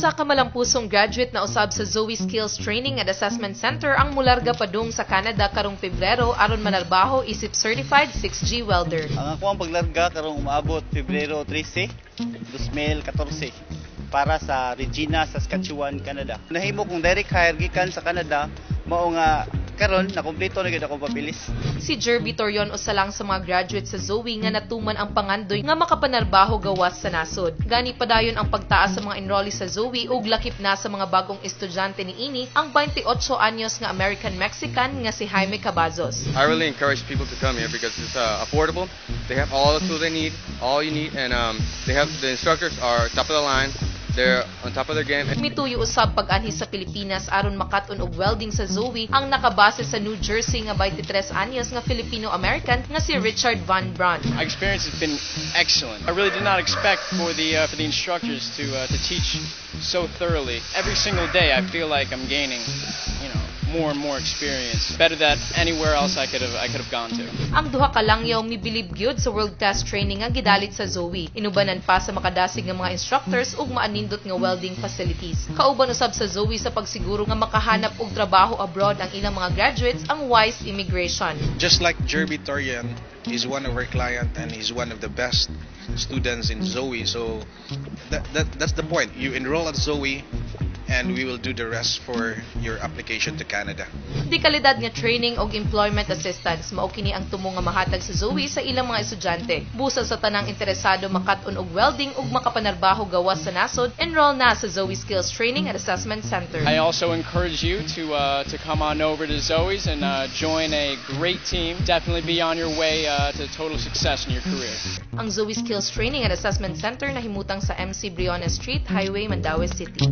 Usa ka malampusong graduate na usab sa Zoe Skills Training and Assessment Center ang mularga padung sa Canada karong Pebrero aron manarbaho isip certified 6G welder. Ang ako ang paglarga karong umaabot Pebrero 13, 2014 para sa Regina, Saskatchewan, Canada. Nahimo kong direct hire gikan sa Canada, mao nga karon nakumpleto na gyud akong papilis. Si Jerby Torion usa lang sa mga graduate sa Zoe nga natuman ang pangandoy nga makapanarbaho gawas sa nasod. Gani padayon ang pagtaas sa mga enrollee sa Zoe ug lakip na sa mga bagong estudyante niini ang 28 anyos nga American-Mexican nga si Jaime Cavazos. I really encourage people to come here because it's affordable. They have all the tools they need, all you need, and the instructors are top of the line. They're on top of their game. Mituyo usab pag-anhi sa Pilipinas aron makaton og welding sa Zoe ang nakabase sa New Jersey nga 23 anyos nga Filipino-American nga si Richard Van Braun. My experience has been excellent. I really did not expect for the instructors to teach so thoroughly. Every single day I feel like I'm gaining, more and more experience. Better than anywhere else I could have gone to. Ang duha ka langyaw mibilib gyud sa world-class training nga gidalit sa Zoe. Inubanan pa sa makadasig nga mga instructors ug maanindot nga welding facilities. Kauban usab sa Zoe sa pagsiguro nga makahanap og trabaho abroad ang ilang mga graduates ang Wise Immigration. Just like Jerby Torion is one of our client and he's one of the best students in Zoe. So that's the point. You enroll at Zoe and we will do the rest for your application to Canada. Di kalidad nga training og employment assistance mao kini ang tumo nga mahatag sa Zoe sa ilang mga estudyante. Busa sa tanang interesado makat-on og welding ug makapanarbaho gawas sa nasod, enroll na sa Zoe Skills Training and Assessment Center. I also encourage you to come on over to Zoe's and join a great team. Definitely be on your way to total success in your career. Ang Zoe Skills Training and Assessment Center nahimutang sa MC Briones Street, Highway, Mandaue City.